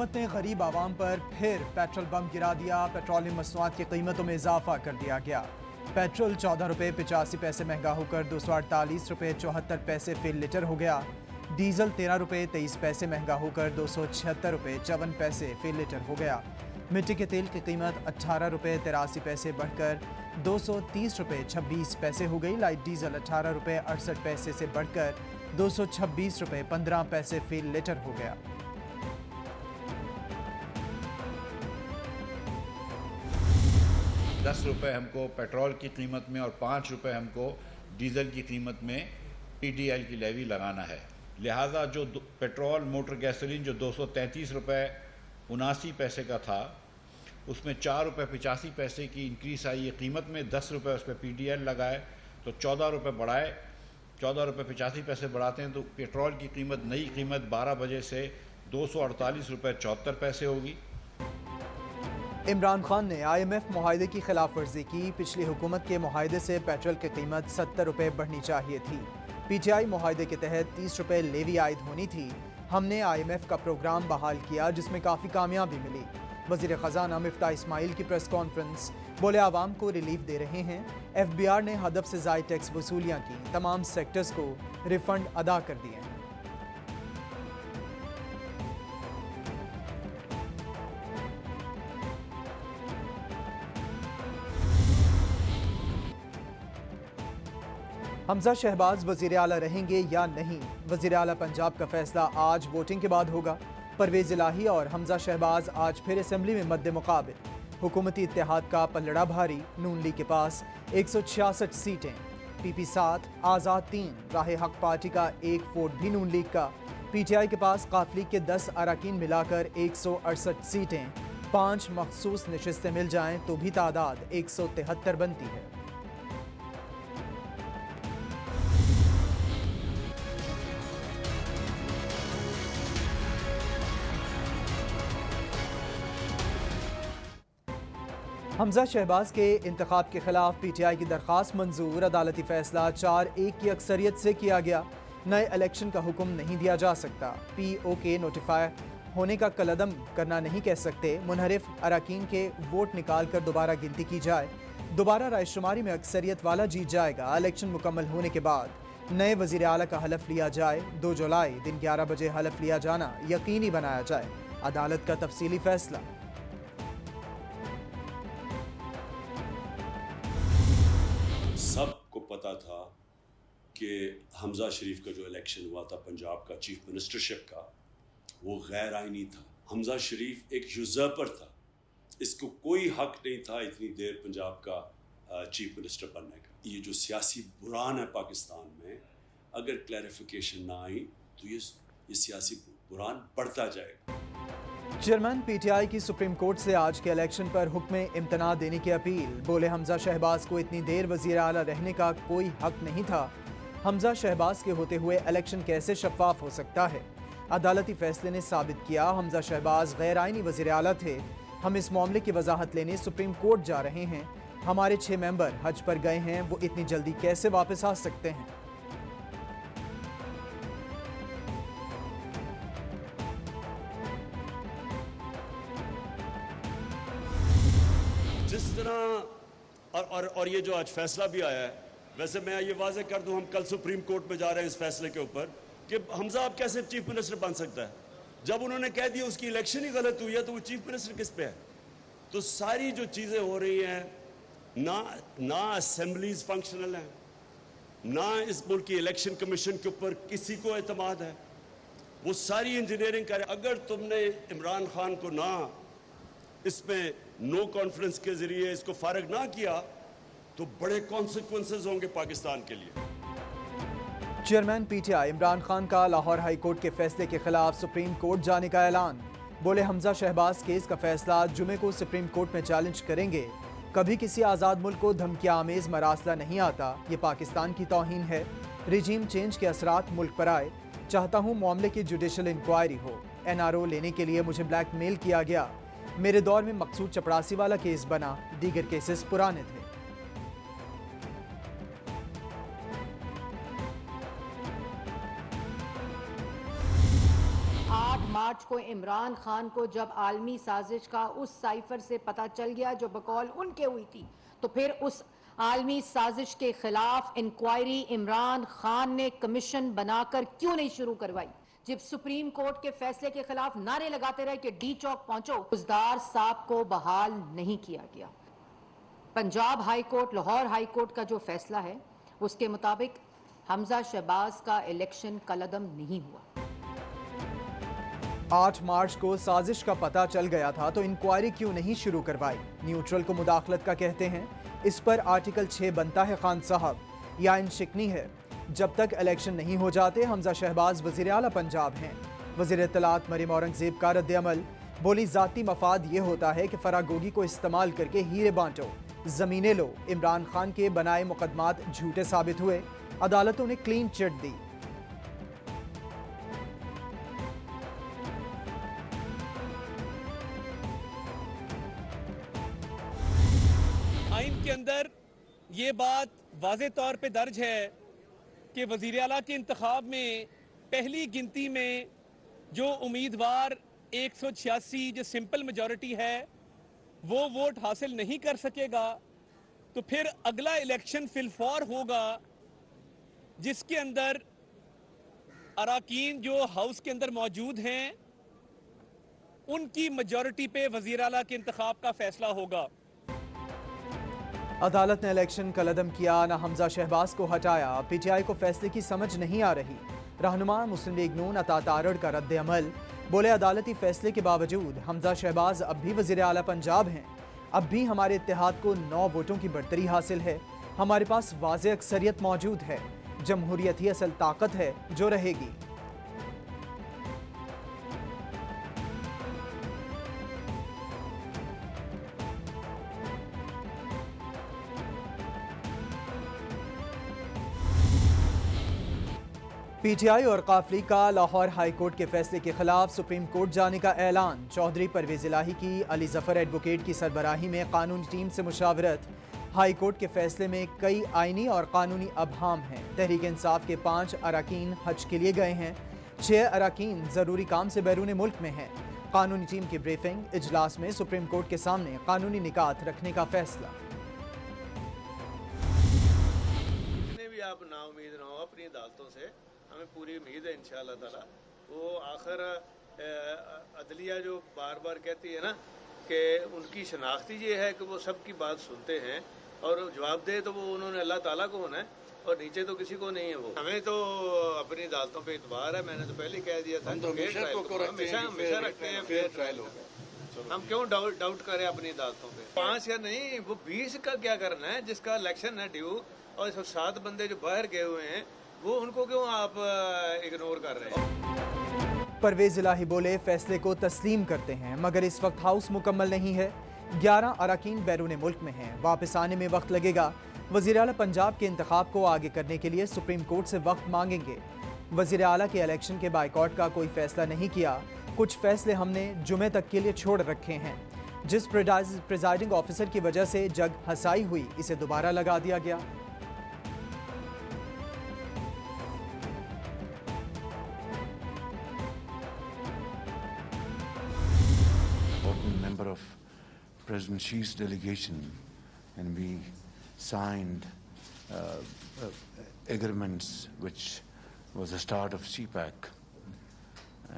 हुकूमत ने गरीब आवाम पर फिर पेट्रोल बम गिरा दिया। पेट्रोलियम मसनूआत की कीमतों में इजाफा कर दिया गया। पेट्रोल 14 रुपये 85 पैसे महंगा होकर 248 रुपये 74 पैसे फी लीटर हो गया। डीजल 13 रुपये 23 पैसे महंगा होकर 276 रुपये 54 पैसे फी लीटर हो गया। मिट्टी के तेल की कीमत 18 रुपये 83 पैसे बढ़कर 230 रुपये 26 पैसे हो गई। लाइट डीजल 18 रुपये 68 पैसे से बढ़कर 226 रुपये 15 पैसे फी लीटर हो गया। ₹10 हमको पेट्रोल की कीमत में और ₹5 हमको डीजल की कीमत में PDL की लेवी लगाना है। लिहाजा जो पेट्रोल मोटर गैसोलीन जो 233 रुपये 79 पैसे का था, उसमें ₹4.85 की इंक्रीस आई है कीमत में। ₹10 उस पर PDL लगाए तो ₹14 बढ़ाए। ₹14.85 बढ़ाते हैं तो पेट्रोल की कीमत नई कीमत 12 बजे से ₹248.74 होगी। इमरान खान ने IMF मुआहदे की खिलाफ वर्जी की। पिछली हुकूमत के मुआहदे से पेट्रोल की कीमत 70 रुपये बढ़नी चाहिए थी। PTI मुआहदे के तहत 30 रुपये लेवी आयद होनी थी। हमने IMF का प्रोग्राम बहाल किया जिसमें काफ़ी कामयाबी मिली। वज़ीर ख़जाना मिफ्ता इस्माइल की प्रेस कॉन्फ्रेंस, बोले आवाम को रिलीफ दे रहे हैं। FBR ने हदफ से ज़ायद टैक्स वसूलियाँ की, तमाम सेक्टर्स को रिफंड अदा कर दिए। हमजा शहबाज वज़ीर आला रहेंगे या नहीं? वज़ीर आला पंजाब का फैसला आज वोटिंग के बाद होगा। परवेज़ इलाही और हमजा शहबाज आज फिर असेंबली में मद्दे मुकाबिल। हुकूमती इत्तेहाद का पलड़ा भारी। नून लीग के पास 166 सीटें, PP 7, आज़ाद 3, राह हक पार्टी का 1 वोट भी नून लीग का। PTI के पास काफ लीग के 10 अरकान मिलाकर 168 सीटें, 5 मखसूस नशिस्तें मिल जाएं तो भी तादाद 173 बनती है। हमजा शहबाज के इंतखाब के खिलाफ PTI की दरख्वास्त मंजूर। अदालती फैसला 4-1 की अक्सरियत से किया गया। नए इलेक्शन का हुक्म नहीं दिया जा सकता। POK नोटिफाई होने का कलदम करना नहीं कह सकते। मुनहरिफ अरकान के वोट निकाल कर दोबारा गिनती की जाए। दोबारा रायशुमारी में अक्सरियत वाला जीत जाएगा। इलेक्शन मुकम्मल होने के बाद नए वज़ीर आला का हलफ लिया जाए। 2 जुलाई दिन 11 बजे हलफ लिया जाना यकीनी बनाया जाए। अदालत का तफसीली फैसला। सबको पता था कि हमजा शरीफ का जो इलेक्शन हुआ था पंजाब का चीफ मिनिस्टरशिप का, वो गैर आइनी था। हमजा शरीफ एक यूजर्पर था। इसको कोई हक नहीं था इतनी देर पंजाब का चीफ मिनिस्टर बनने का। ये जो सियासी बुरान है पाकिस्तान में, अगर क्लैरिफिकेशन ना आई तो ये सियासी बुरान बढ़ता जाएगा। चेयरमैन PTI की सुप्रीम कोर्ट से आज के इलेक्शन पर हुक्म इम्तना देने की अपील। बोले हमजा शहबाज को इतनी देर वज़ीर आला रहने का कोई हक नहीं था। हमजा शहबाज के होते हुए इलेक्शन कैसे शफाफ हो सकता है? अदालती फैसले ने साबित किया हमजा शहबाज गैर आइनी वज़ीर आला थे। हम इस मामले की वजाहत लेने सुप्रीम कोर्ट जा रहे हैं। हमारे 6 मेंबर हज पर गए हैं, वो इतनी जल्दी कैसे वापस आ सकते हैं? जिस तरह और ये जो आज फैसला भी आया है, वैसे मैं ये वाज़ेह कर दूं, हम कल सुप्रीम कोर्ट में जा रहे हैं इस फैसले के ऊपर कि हमजा अब कैसे चीफ मिनिस्टर बन सकता है। जब उन्होंने कह दिया उसकी इलेक्शन ही गलत हुई है तो वो चीफ मिनिस्टर किस पे है? तो सारी जो चीज़ें हो रही हैं, ना असेंबलीज फंक्शनल हैं, ना इस मुल्क की इलेक्शन कमीशन के ऊपर किसी को एतमाद है। वो सारी इंजीनियरिंग करे। अगर तुमने इमरान खान को ना इसमें नो कॉन्फ्रेंस के जरिए इसको फारग ना किया तो बड़े कॉन्सिक्वेंसेस होंगे पाकिस्तान के लिए। चेयरमैन PTI इमरान खान का लाहौर हाई कोर्ट के फैसले के खिलाफ सुप्रीम कोर्ट जाने का ऐलान। बोले हमजा शहबाज केस का फैसला जुमे को सुप्रीम कोर्ट में चैलेंज करेंगे। कभी किसी आज़ाद मुल्क को धमकिया आमेज मरासला नहीं आता। ये पाकिस्तान की तौहीन है। रिजीम चेंज के असरात मुल्क पर आए। चाहता हूँ मामले की जुडिशल इंक्वायरी हो। NRO लेने के लिए मुझे ब्लैकमेल किया गया। मेरे दौर में मकसूद चपरासी वाला केस बना, दीगर केसेस पुराने थे। मार्च को इमरान खान को जब आलमी साजिश का उस साइफर से पता चल गया जो बकौल उनके हुई थी, तो फिर उस आलमी साजिश के खिलाफ इंक्वायरी इमरान खान ने कमीशन बनाकर क्यों नहीं शुरू करवाई? जब सुप्रीम कोर्ट के फैसले के खिलाफ नारे लगाते रहे कि डी चौक पहुंचो, फौजदार साहब को बहाल नहीं किया गया। Punjab high court, Lahore high court का जो फैसला है उसके मुताबिक हमजा शहबाज का इलेक्शन कलअदम नहीं हुआ। 8 मार्च को साजिश का पता चल गया था तो इंक्वायरी क्यों नहीं शुरू करवाई? न्यूट्रल को मुदाखलत का कहते हैं। इस पर आर्टिकल 6 बनता है खान साहब, या इन शिकनी है। जब तक इलेक्शन नहीं हो जाते हमजा शहबाज वजीर आला पंजाब हैं। वजीर इत्तलात मरीम औरंगजेब का रद्द अमल, बोली जाती मफाद ये होता है कि फरागोगी को इस्तेमाल करके हीरे बांटो, जमीनें लो। इमरान खान के बनाए मुकदमात झूठे साबित हुए, अदालतों ने क्लीन चिट दी। आइन के अंदर ये बात वाज़े तौर पे दर्ज है कि वज़ीर आला के इंतखाब में पहली गिनती में जो उम्मीदवार 186 जो सिंपल मेजॉरिटी है वो वोट हासिल नहीं कर सकेगा, तो फिर अगला इलेक्शन फिलफौर होगा जिसके अंदर अराकीन जो हाउस के अंदर मौजूद हैं उनकी मेजॉरिटी पे वज़ीर आला के इंतखाब का फैसला होगा। अदालत ने इलेक्शन कलअदम किया, न हमजा शहबाज को हटाया। पीटीआई को फैसले की समझ नहीं आ रही। रहनुमा मुस्लिम लीग नून अता तारड़ का रद्द अमल, बोले अदालती फैसले के बावजूद हमजा शहबाज अब भी वजीर आला पंजाब हैं। अब भी हमारे इत्तेहाद को 9 वोटों की बढ़तरी हासिल है। हमारे पास वाज़े अक्सरियत मौजूद है। जमहूरियत ही असल ताकत है जो रहेगी। पीटीआई और काफली का लाहौर हाई कोर्ट के फैसले के खिलाफ सुप्रीम कोर्ट जाने का ऐलान। चौधरी परवेज इलाही की अली जफर एडवोकेट की सरबराही में कानूनी टीम से मुशावरत। हाई कोर्ट के फैसले में कई आईनी और कानूनी अबहाम हैं। तहरीक इंसाफ के 5 अरकान हज के लिए गए हैं। 6 अरकान जरूरी काम से बैरून मुल्क में हैं। कानूनी टीम की ब्रीफिंग इजलास में सुप्रीम कोर्ट के सामने कानूनी निकात रखने का फैसला। जितने भी आप नाउमीद ना हो अपनी अदालतों से, हमें पूरी उम्मीद है इंशाअल्लाह ताला। वो आखिर अदलिया जो बार बार कहती है ना कि उनकी शनाख्ती ये है कि वो सबकी बात सुनते हैं और जवाब दे तो वो उन्होंने अल्लाह ताला को होना है और नीचे तो किसी को नहीं है। वो हमें तो अपनी अदालतों पे इतबार है। मैंने तो पहले कह दिया था हमेशा रखते हैं फेयर ट्रायल होगा। हम क्यों डाउट करें अपनी अदालतों पे? 5 या नहीं, वो 20 का क्या करना है जिसका इलेक्शन है ड्यू, और 7 बंदे जो बाहर गए हुए हैं वो उनको क्यों आप इग्नोर कर रहे हैं? परवेज इलाही बोले फैसले को तस्लीम करते हैं मगर इस वक्त हाउस मुकम्मल नहीं है। 11 अरकान बैरून मुल्क में हैं, वापस आने में वक्त लगेगा। वज़ीर आला पंजाब के इंतखाब को आगे करने के लिए सुप्रीम कोर्ट से वक्त मांगेंगे। वज़ीर आला के इलेक्शन के बाइकॉट का कोई फैसला नहीं किया। कुछ फैसले हमने जुमे तक के लिए छोड़ रखे हैं। जिस प्रिजाइडिंग ऑफिसर की वजह से जग हसाई हुई, इसे दोबारा लगा दिया गया। Member of President Xi's delegation, and we signed agreements which was the start of CPAC.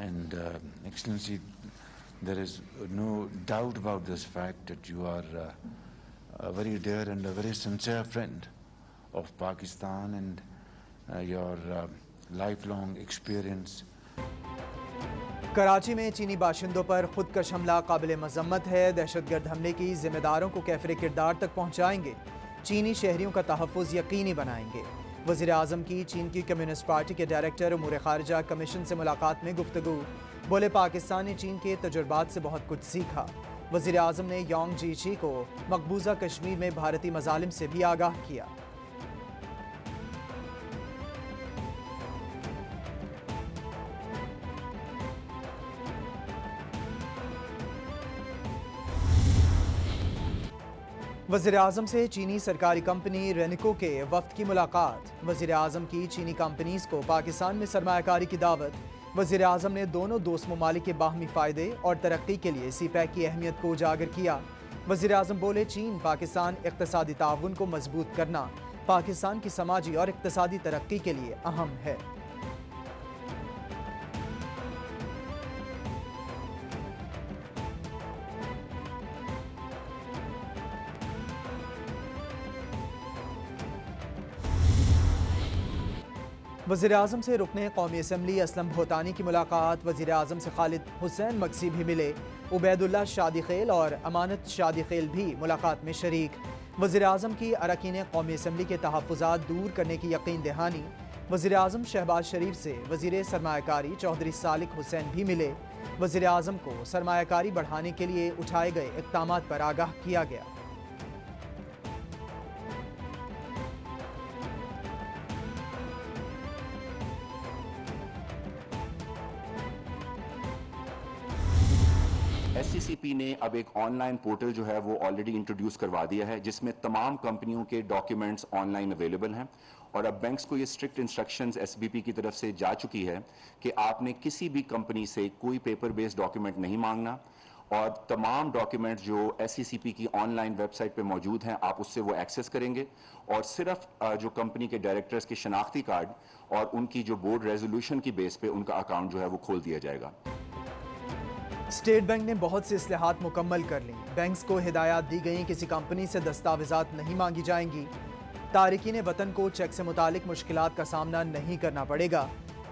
And Excellency, there is no doubt about this fact that you are a very dear and a very sincere friend of Pakistan, and your lifelong experience. Karachi में चीनी बाशिंदों पर खुदकश हमला काबिल मजम्मत है। दहशतगर्द हमले की जिम्मेदारों को कैफरे किरदार तक पहुँचाएंगे। चीनी शहरियों का तहफ़्फ़ुज़ यकीनी बनाएंगे। वज़ीर आज़म की चीन की कम्युनिस्ट पार्टी के डायरेक्टर उमूर ख़ारिजा कमीशन से मुलाकात में गुफ्तगू, बोले पाकिस्तान ने चीन के तजुर्बात से बहुत कुछ सीखा। वज़ीर आज़म ने योंग जीची को मकबूजा कश्मीर में भारतीय मज़ालिम से भी आगाह किया। वज़ीर आज़म से चीनी सरकारी कंपनी रेनिको के वफ्द की मुलाकात। वज़ीर आज़म की चीनी कंपनीज को पाकिस्तान में सरमायाकारी की दावत। वज़ीर आज़म ने दोनों दोस्त ममालिक के बाहमी फ़ायदे और तरक्की के लिए CPEC की अहमियत को उजागर किया। वज़ीर आज़म बोले, चीन पाकिस्तान इक़्तिसादी ताउन को मजबूत करना पाकिस्तान की समाजी और इक़्तिसादी तरक्की के लिए अहम है। वज़ीर आज़म से रुकने कौमी असम्बली असलम भोतानी की मुलाकात। वज़ीर आज़म से खालिद हुसैन मक्सी भी मिले। उबैदुल्ला शादी खेल और अमानत शादी खेल भी मुलाकात में शरीक। वज़ीर आज़म की अरकान कौमी असम्बली के तहफ़्फ़ुज़ात दूर करने की यकीन दहानी। वज़ीर आज़म शहबाज शरीफ से वज़ीर सरमायाकारी चौधरी सालिक हुसैन भी मिले। वज़ीर आज़म को सरमायाकारी बढ़ाने के लिए उठाए गए इक़दामात पर आगाह किया गया। SCCP ने अब एक ऑनलाइन पोर्टल जो है वो ऑलरेडी इंट्रोड्यूस करवा दिया है, जिसमें तमाम कंपनियों के डॉक्यूमेंट्स ऑनलाइन अवेलेबल हैं। और अब बैंक्स को ये स्ट्रिक्ट इंस्ट्रक्शंस SBP की तरफ से जा चुकी है कि आपने किसी भी कंपनी से कोई पेपर बेस्ड डॉक्यूमेंट नहीं मांगना, और तमाम डॉक्यूमेंट्स जो SCCP की ऑनलाइन वेबसाइट पे मौजूद हैं आप उससे वो एक्सेस करेंगे, और सिर्फ जो कंपनी के डायरेक्टर्स के शनाख्ती कार्ड और उनकी जो बोर्ड रेजोल्यूशन की बेस पे उनका अकाउंट जो है वो खोल दिया जाएगा। स्टेट बैंक ने बहुत से इस्लाहात मुकम्मल कर ली। बैंक्स को हिदायत दी गई, किसी कंपनी से दस्तावेजात नहीं मांगी जाएंगी। तारिकीन वतन को चेक से मुतालिक मुश्किलात का सामना नहीं करना पड़ेगा।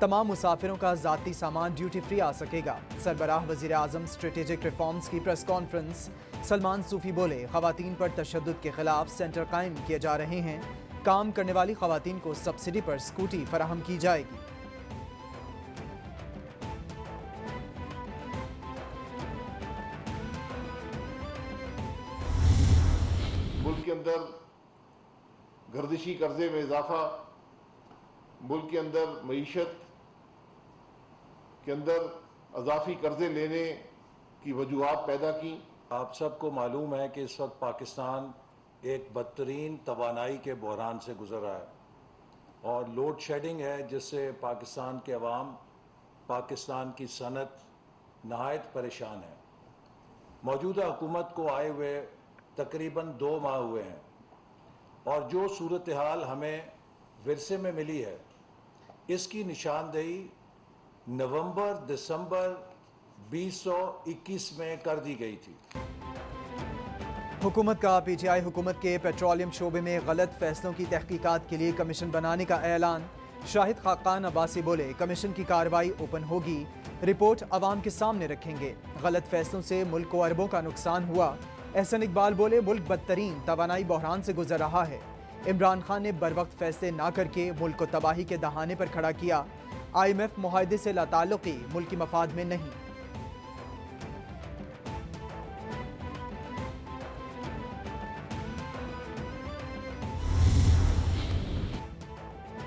तमाम मुसाफिरों का ज़ाती सामान ड्यूटी फ्री आ सकेगा। सरबराह वज़ीर आज़म स्ट्रेटेजिक रिफॉर्म्स की प्रेस कॉन्फ्रेंस। सलमान सूफी बोले, ख़वातीन पर तशद्दुद के खिलाफ सेंटर कायम किए जा रहे हैं। काम करने वाली ख़वातीन को सब्सिडी पर स्कूटी फराहम की जाएगी। मुल्क के अंदर गर्दिशी कर्जे में इजाफा, मुल्क के अंदर मईशत के अंदर अजाफी कर्जे लेने की वजूहात पैदा की। आप सबको मालूम है कि इस वक्त पाकिस्तान एक बदतरीन तवानाई के बहरान से गुजर रहा है और लोड शेडिंग है, जिससे पाकिस्तान के अवाम, पाकिस्तान की सनत नहायत परेशान है। मौजूदा हुकूमत को आए हुए तकरीबन 2 माह हुए हैं, और जो सूरत हाल हमें विरसे में मिली है इसकी निशानदेही नवंबर-दिसंबर 2021 में कर दी गई थी। हुकूमत का PTI हुकूमत के पेट्रोलियम शोबे में गलत फैसलों की तहकीकात के लिए कमीशन बनाने का ऐलान। शाहिद खाकान अब्बासी बोले, कमीशन की कार्रवाई ओपन होगी, रिपोर्ट अवाम के सामने रखेंगे। गलत फैसलों से मुल्क को अरबों का नुकसान हुआ। एहसन इकबाल बोले, मुल्क बदतरीन तवानाई बहरान से गुजर रहा है। इमरान खान ने बरवक्त फैसले ना करके मुल्क को तबाही के दहाने पर खड़ा किया। IMF मुआहदे से लाताल्लुकी मुल्की मफाद में नहीं।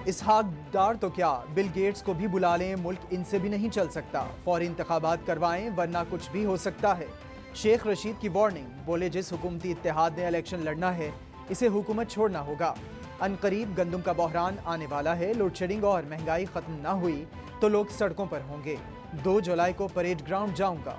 इसहाक डार तो क्या, बिल गेट्स को भी बुला लें, मुल्क इनसे भी नहीं चल सकता। फौरी इंतखाबात करवाएं वरना कुछ भी हो सकता है। शेख रशीद की वार्निंग, बोले जिस हुकूमती इत्तेहाद ने इलेक्शन लड़ना है इसे हुकूमत छोड़ना होगा। अनकरीब गंदम का बहरान आने वाला है। लोड शेडिंग और महंगाई खत्म ना हुई तो लोग सड़कों पर होंगे। 2 जुलाई को परेड ग्राउंड जाऊंगा।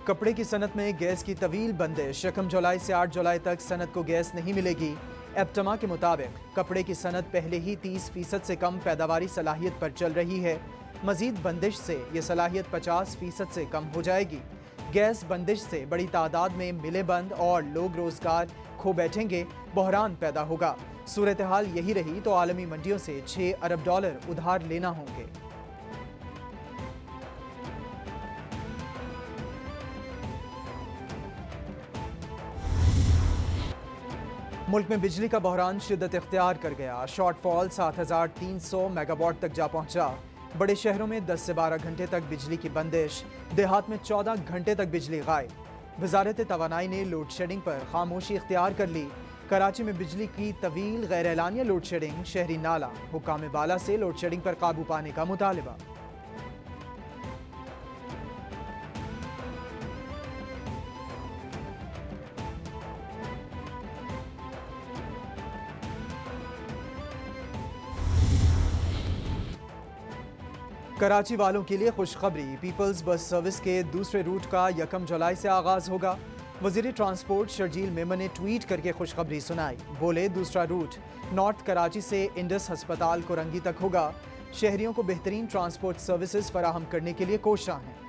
कपड़े की सनत में गैस की तवील बंदिश। 1 जुलाई से 8 जुलाई तक सनत को गैस नहीं मिलेगी। एप्टमा के मुताबिक कपड़े की सनत पहले ही 30% से कम पैदावारी सलाहियत पर चल रही है। मजीद बंदिश से ये सलाहियत 50% से कम हो जाएगी। गैस बंदिश से बड़ी तादाद में मिलें बंद और लोग रोजगार खो बैठेंगे, बहरान पैदा होगा। सूरत हाल यही रही तो आलमी मंडियों से $6 अरब उधार लेना होंगे। मुल्क में बिजली का बहरान शिद्दत इख्तियार कर गया। शॉर्टफॉल 7300 मेगावाट तक जा पहुंचा। बड़े शहरों में 10 से 12 घंटे तक बिजली की बंदिश, देहात में 14 घंटे तक बिजली गायब। वजारत तवानाई ने लोड शेडिंग पर खामोशी इख्तियार कर ली। कराची में बिजली की तवील गैर एलानिया लोड शेडिंग, शहरी नाला हुकाम बाला से लोड शेडिंग पर काबू पाने का मुतालबा। कराची वालों के लिए खुशखबरी, पीपल्स बस सर्विस के दूसरे रूट का 1 जुलाई से आगाज होगा। वजीर ट्रांसपोर्ट शर्जील मेमन ने ट्वीट करके खुशखबरी सुनाई। बोले दूसरा रूट नॉर्थ कराची से इंडस हस्पताल कोरंगी तक होगा। शहरियों को बेहतरीन ट्रांसपोर्ट सर्विसेज फराहम करने के लिए कोशिश हैं।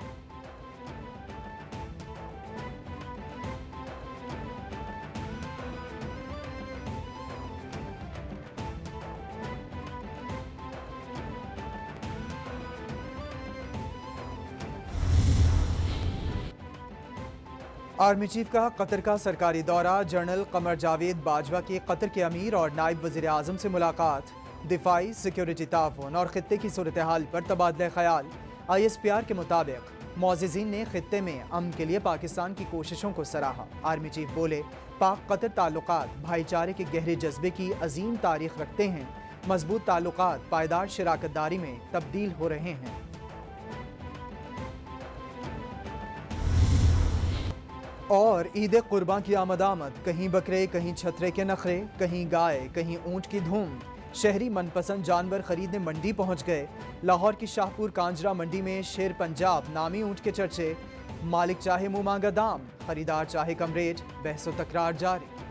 आर्मी चीफ का कतर का सरकारी दौरा, जनरल कमर जावेद बाजवा के कतर के अमीर और नायब वजीर आजम से मुलाकात, दिफाई सिक्योरिटी ताउन और खित्ते की सूरत हाल पर तबादला ख्याल। ISPR के मुताबिक मुअज़्ज़िज़ीन ने खित्ते में अमन के लिए पाकिस्तान की कोशिशों को सराहा। आर्मी चीफ बोले पाक कतर ताल्लुकात भाईचारे के गहरे जज्बे की अजीम तारीख रखते हैं। मजबूत ताल्लुकात पायदार शराकतदारी में तब्दील हो रहे हैं। और ईद कुर्बान की आमद, कहीं बकरे कहीं छतरे के नखरे, कहीं गाय कहीं ऊंट की धूम। शहरी मनपसंद जानवर खरीदने मंडी पहुंच गए। लाहौर की शाहपुर कांजरा मंडी में शेर पंजाब नामी ऊंट के चर्चे। मालिक चाहे मुंह मांगा दाम, खरीदार चाहे कम रेट, बहसो तकरार जारी।